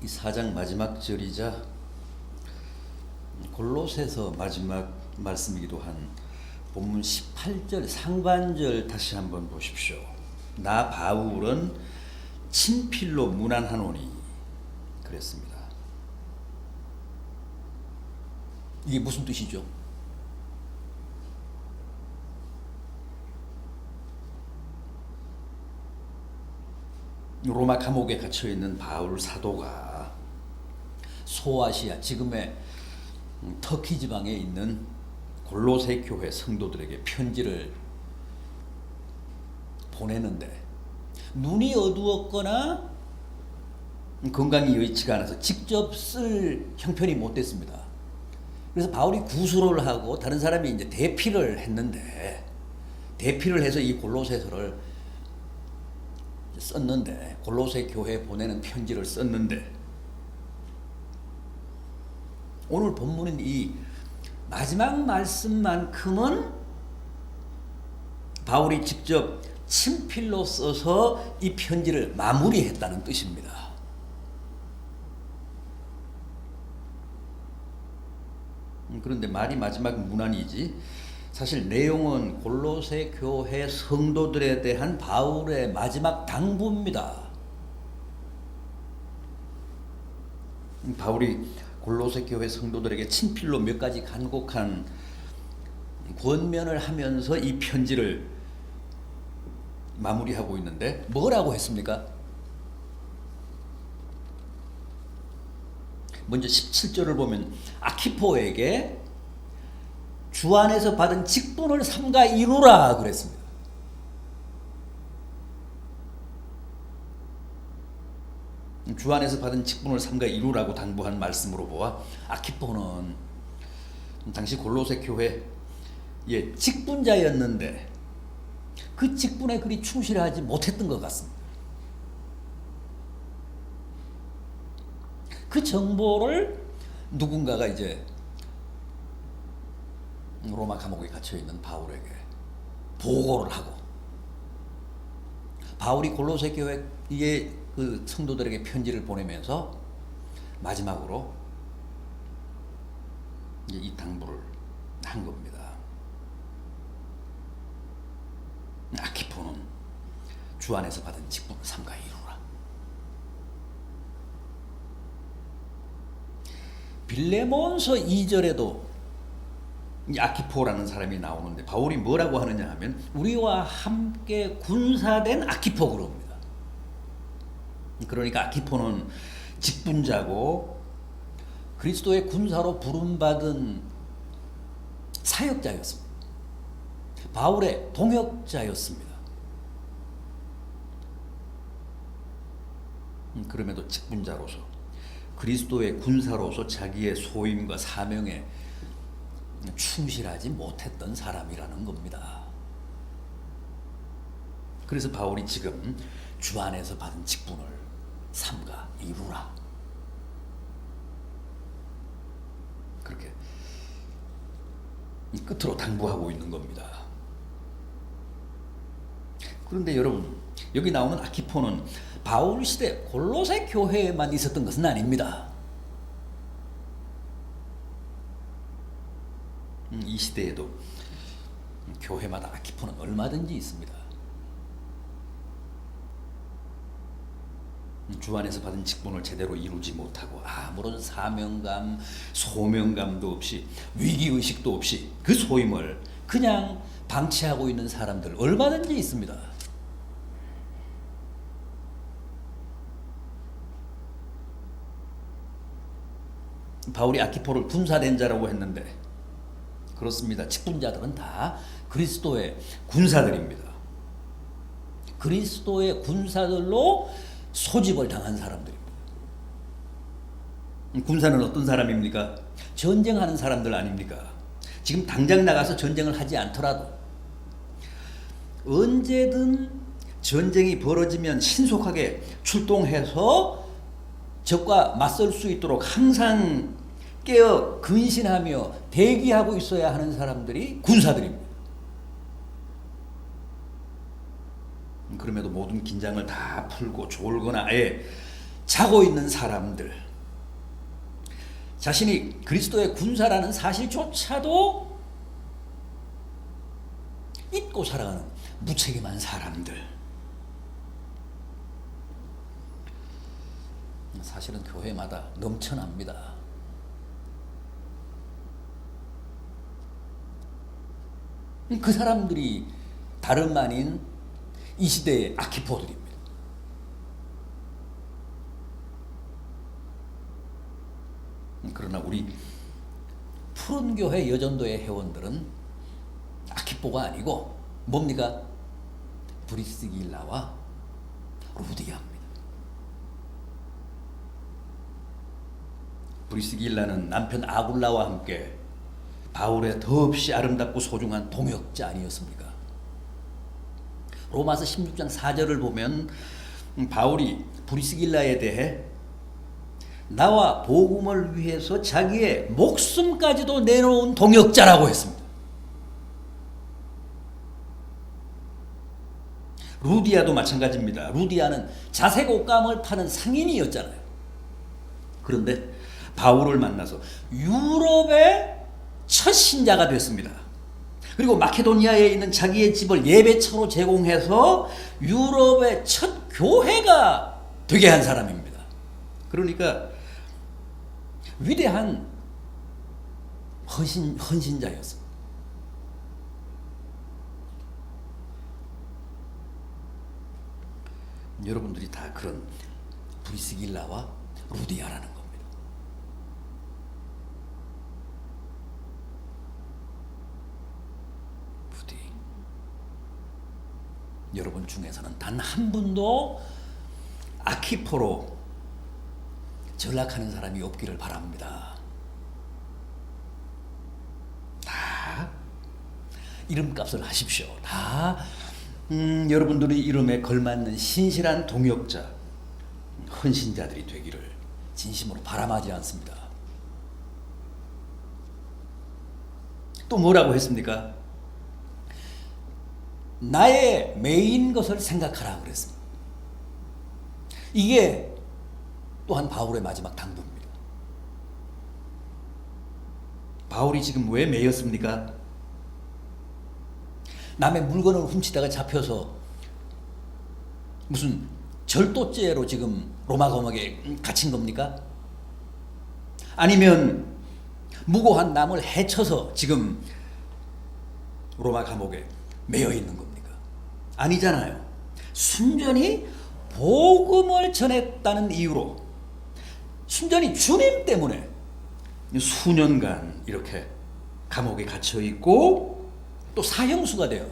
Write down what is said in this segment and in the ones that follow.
이 4장 마지막 절이자 골로새서 마지막 말씀이기도 한 본문 18절 상반절 다시 한번 보십시오. 나 바울은 친필로 문안하노니 그랬습니다. 이게 무슨 뜻이죠? 로마 감옥에 갇혀 있는 바울 사도가 소아시아 지금의 터키 지방에 있는 골로새 교회 성도들에게 편지를 보내는데 눈이 어두웠거나 건강이 여의치가 않아서 직접 쓸 형편이 못 됐습니다. 그래서 바울이 구술을 하고 다른 사람이 이제 대피를 했는데 대피를 해서 이 골로새서를 썼는데 골로새 교회에 보내는 편지를 썼는데 오늘 본문은 이 마지막 말씀만큼은 바울이 직접 친필로 써서 이 편지를 마무리했다는 뜻입니다. 그런데 말이 마지막 문안이지 사실 내용은 골로새 교회 성도들에 대한 바울의 마지막 당부입니다. 바울이 골로새 교회 성도들에게 친필로 몇 가지 간곡한 권면을 하면서 이 편지를 마무리하고 있는데 뭐라고 했습니까? 먼저 17절을 보면 아키포에게 주 안에서 받은 직분을 삼가 이루라 그랬습니다. 주 안에서 받은 직분을 삼가 이루라고 당부한 말씀으로 보아 아키포는 당시 골로새 교회의 직분자였는데 그 직분에 그리 충실하지 못했던 것 같습니다. 그 정보를 누군가가 이제 로마 감옥에 갇혀 있는 바울에게 보고를 하고 바울이 골로새 교회의 그 성도들에게 편지를 보내면서 마지막으로 이제 이 당부를 한 겁니다. 아키포는 주 안에서 받은 직분을 삼가 이루라. 빌레몬서 2절에도 아키포라는 사람이 나오는데 바울이 뭐라고 하느냐 하면 우리와 함께 군사된 아키포 그럽니다. 그러니까 아키포는 직분자고 그리스도의 군사로 부름받은 사역자였습니다. 바울의 동역자였습니다. 그럼에도 직분자로서 그리스도의 군사로서 자기의 소임과 사명에 충실하지 못했던 사람이라는 겁니다. 그래서 바울이 지금 주 안에서 받은 직분을 삼가 이루라. 그렇게 끝으로 당부하고 있는 겁니다. 그런데 여러분, 여기 나오는 아키포는 바울 시대 골로새 교회에만 있었던 것은 아닙니다. 이 시대에도 교회마다 아키포는 얼마든지 있습니다. 주 안에서 받은 직분을 제대로 이루지 못하고 아무런 사명감, 소명감도 없이 위기의식도 없이 그 소임을 그냥 방치하고 있는 사람들 얼마든지 있습니다. 바울이 아키포를 군사된 자라고 했는데 그렇습니다. 직분자들은 다 그리스도의 군사들입니다. 그리스도의 군사들로 소집을 당한 사람들입니다. 군사는 어떤 사람입니까? 전쟁하는 사람들 아닙니까? 지금 당장 나가서 전쟁을 하지 않더라도 언제든 전쟁이 벌어지면 신속하게 출동해서 적과 맞설 수 있도록 항상 깨어 근신하며 대기하고 있어야 하는 사람들이 군사들입니다. 그럼에도 모든 긴장을 다 풀고 졸거나 아예 자고 있는 사람들, 자신이 그리스도의 군사라는 사실조차도 잊고 살아가는 무책임한 사람들. 사실은 교회마다 넘쳐납니다. 그 사람들이 다름 아닌 이 시대의 아키포들입니다. 그러나 우리 푸른교회 여전도의 회원들은 아키포가 아니고 뭡니까? 브리스길라와 루디아입니다. 브리스길라는 남편 아굴라와 함께 바울의 더없이 아름답고 소중한 동역자 아니었습니까? 로마서 16장 4절을 보면 바울이 브리스길라에 대해 나와 복음을 위해서 자기의 목숨까지도 내놓은 동역자라고 했습니다. 루디아도 마찬가지입니다. 루디아는 자색 옷감을 파는 상인이었잖아요. 그런데 바울을 만나서 유럽의 첫 신자가 됐습니다. 그리고 마케도니아에 있는 자기의 집을 예배처로 제공해서 유럽의 첫 교회가 되게 한 사람입니다. 그러니까 위대한 헌신자였습니다. 여러분들이 다 그런 브리스길라와 루디아라는 겁니다. 부디 여러분 중에서는 단 한 분도 아키포로 전락하는 사람이 없기를 바랍니다. 다 이름값을 하십시오. 다 여러분들의 이름에 걸맞는 신실한 동역자, 헌신자들이 되기를 진심으로 바람하지 않습니다. 또 뭐라고 했습니까? 나의 메인 것을 생각하라 그랬습니다. 이게 또한 바울의 마지막 당부입니다. 바울이 지금 왜 매였습니까? 남의 물건을 훔치다가 잡혀서 무슨 절도죄로 지금 로마 감옥에 갇힌 겁니까? 아니면 무고한 남을 해쳐서 지금 로마 감옥에 매여 있는 겁니까? 아니잖아요. 순전히 복음을 전했다는 이유로, 순전히 주님 때문에 수년간 이렇게 감옥에 갇혀 있고 또 사형수가 되어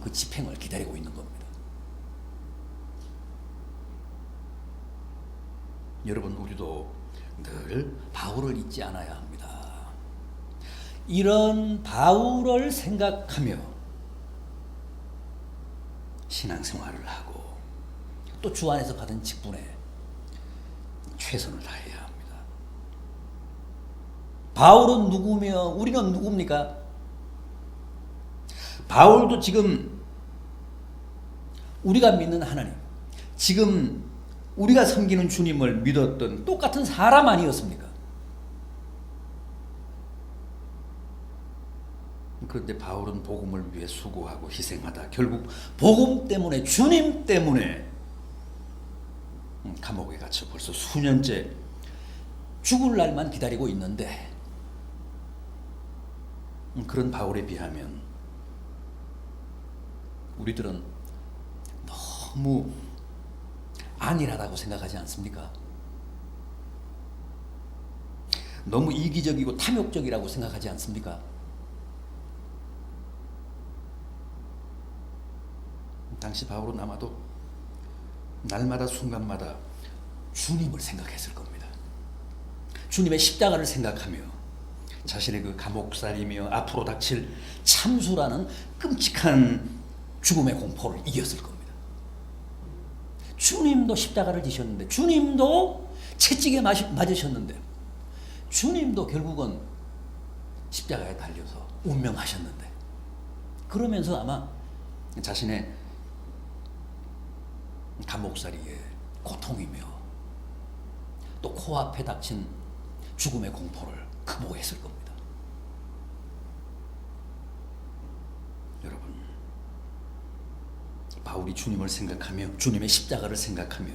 그 집행을 기다리고 있는 겁니다. 여러분, 우리도 늘 바울을 잊지 않아야 합니다. 이런 바울을 생각하며 신앙생활을 하고 또 주 안에서 받은 직분에 최선을 다해야 합니다. 바울은 누구며 우리는 누굽니까? 바울도 지금 우리가 믿는 하나님, 지금 우리가 섬기는 주님을 믿었던 똑같은 사람 아니었습니까? 그런데 바울은 복음을 위해 수고하고 희생하다 결국 복음 때문에, 주님 때문에 감옥에 갇혀 벌써 수년째 죽을 날만 기다리고 있는데, 그런 바울에 비하면 우리들은 너무 안일하다고 생각하지 않습니까? 너무 이기적이고 탐욕적이라고 생각하지 않습니까? 당시 바울은 아마도 날마다 순간마다 주님을 생각했을 겁니다. 주님의 십자가를 생각하며 자신의 그 감옥살이며 앞으로 닥칠 참수라는 끔찍한 죽음의 공포를 이겼을 겁니다. 주님도 십자가를 지셨는데, 주님도 채찍에 맞으셨는데, 주님도 결국은 십자가에 달려서 운명하셨는데, 그러면서 아마 자신의 감옥살이에 고통이며 또 코앞에 닥친 죽음의 공포를 극복했을 겁니다. 여러분, 바울이 주님을 생각하며 주님의 십자가를 생각하며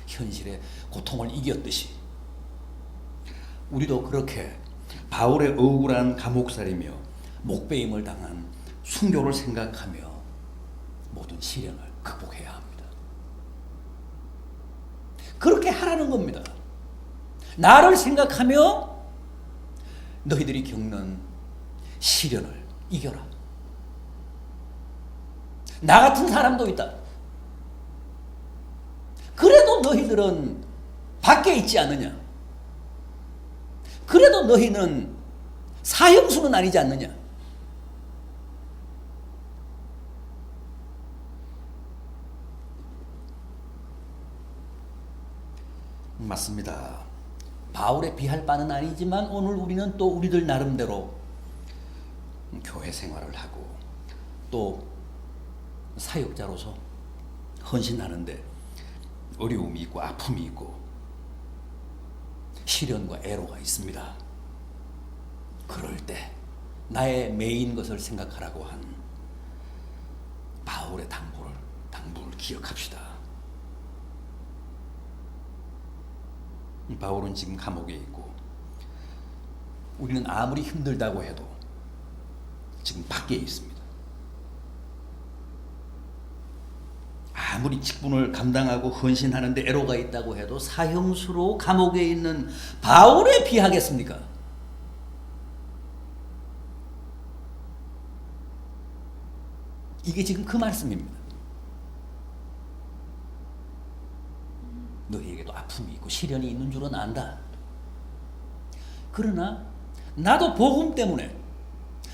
현실의 고통을 이겼듯이 우리도 그렇게 바울의 억울한 감옥살이며 목베임을 당한 순교를 생각하며 모든 시련을 극복해야 합니다. 그렇게 하라는 겁니다. 나를 생각하며 너희들이 겪는 시련을 이겨라. 나 같은 사람도 있다. 그래도 너희들은 밖에 있지 않느냐? 그래도 너희는 사형수는 아니지 않느냐? 맞습니다. 바울의 비할 바는 아니지만 오늘 우리는 또 우리들 나름대로 교회 생활을 하고 또 사역자로서 헌신하는데 어려움이 있고 아픔이 있고 시련과 애로가 있습니다. 그럴 때 나의 메인 것을 생각하라고 한 바울의 당부를 기억합시다. 바울은 지금 감옥에 있고 우리는 아무리 힘들다고 해도 지금 밖에 있습니다. 아무리 직분을 감당하고 헌신하는데 애로가 있다고 해도 사형수로 감옥에 있는 바울에 비하겠습니까? 이게 지금 그 말씀입니다. 너희에게도 아픔이 있고 시련이 있는 줄은 안다. 그러나 나도 복음 때문에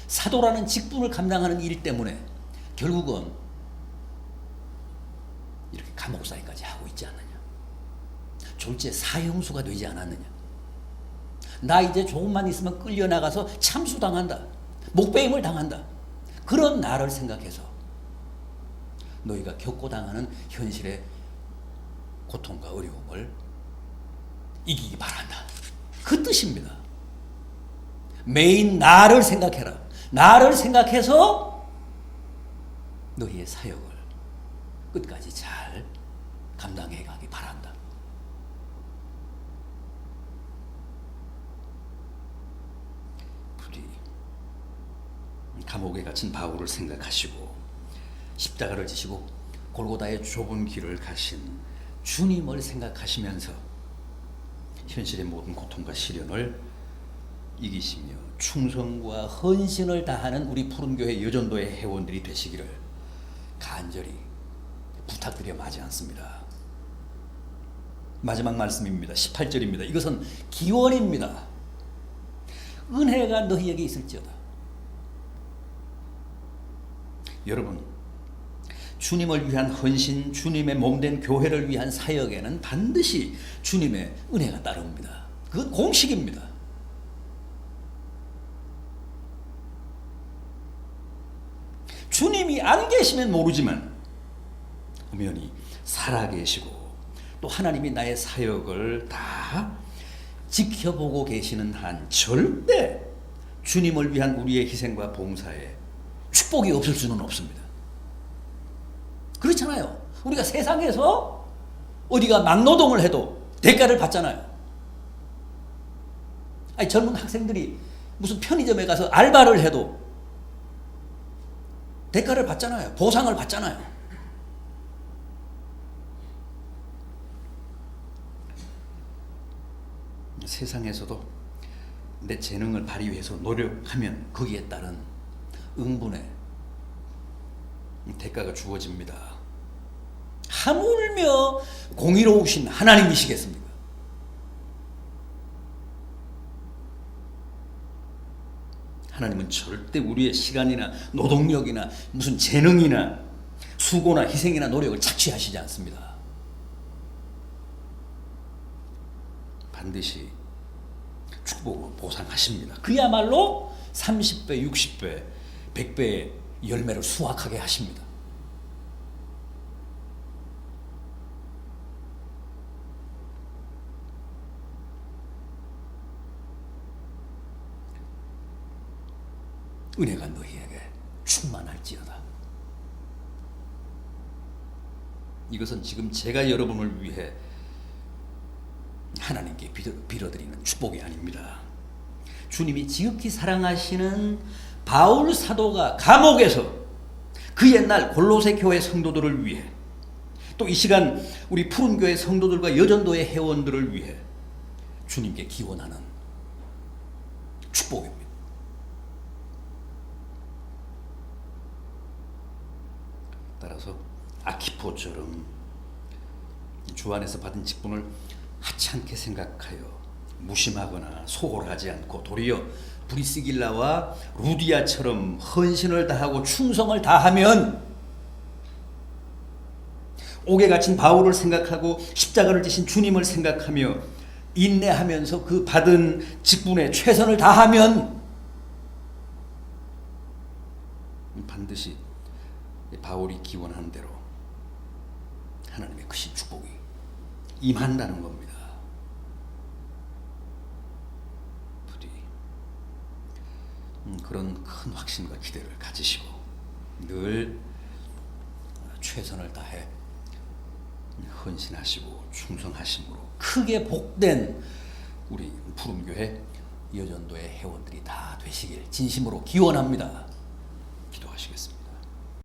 사도라는 직분을 감당하는 일 때문에 결국은 이렇게 감옥살이까지 하고 있지 않느냐. 졸지에 사형수가 되지 않았느냐. 나 이제 조금만 있으면 끌려나가서 참수당한다. 목배임을 당한다. 그런 나를 생각해서 너희가 겪고 당하는 현실의 고통과 어려움을 이기기 바란다. 그 뜻입니다. 메인 나를 생각해라. 나를 생각해서 너희의 사역을 끝까지 잘 감당해 가기 바란다. 부디 감옥에 갇힌 바울을 생각하시고 십자가를 지시고 골고다의 좁은 길을 가신 주님을 생각하시면서 현실의 모든 고통과 시련을 이기시며 충성과 헌신을 다하는 우리 푸른교회 여전도의 회원들이 되시기를 간절히 부탁드려 마지 않습니다. 마지막 말씀입니다. 18절입니다. 이것은 기원입니다. 은혜가 너희에게 있을지어다. 여러분, 주님을 위한 헌신, 주님의 몸된 교회를 위한 사역에는 반드시 주님의 은혜가 따릅니다. 그건 공식입니다. 주님이 안 계시면 모르지만 엄연히 살아계시고 또 하나님이 나의 사역을 다 지켜보고 계시는 한 절대 주님을 위한 우리의 희생과 봉사에 축복이 없을 수는 없습니다. 그렇잖아요. 우리가 세상에서 어디가 막노동을 해도 대가를 받잖아요. 아니, 젊은 학생들이 무슨 편의점에 가서 알바를 해도 대가를 받잖아요. 보상을 받잖아요. 세상에서도 내 재능을 발휘해서 노력하면 거기에 따른 응분의 대가가 주어집니다. 하물며 공의로우신 하나님이시겠습니까? 하나님은 절대 우리의 시간이나 노동력이나 무슨 재능이나 수고나 희생이나 노력을 착취하시지 않습니다. 반드시 축복으로 보상하십니다. 그야말로 30배, 60배, 100배의 열매를 수확하게 하십니다. 은혜가 너희에게 충만할지어다. 이것은 지금 제가 여러분을 위해 하나님께 빌어드리는 축복이 아닙니다. 주님이 지극히 사랑하시는 바울 사도가 감옥에서 그 옛날 골로새 교회 성도들을 위해, 또 이 시간 우리 푸른교회 성도들과 여전도의 회원들을 위해 주님께 기원하는 축복입니다. 따라서 아키포처럼 주 안에서 받은 직분을 하찮게 생각하여 무심하거나 소홀하지 않고 도리어 브리스길라와 루디아처럼 헌신을 다하고 충성을 다하면, 옥에 갇힌 바울을 생각하고 십자가를 지신 주님을 생각하며 인내하면서 그 받은 직분에 최선을 다하면 반드시 바울이 기원하는 대로 하나님의 크신 축복이 임한다는 겁니다. 부디 그런 큰 확신과 기대를 가지시고 늘 최선을 다해 헌신하시고 충성하심으로 크게 복된 우리 푸른교회 여전도의 회원들이 다 되시길 진심으로 기원합니다. 기도하시겠습니다.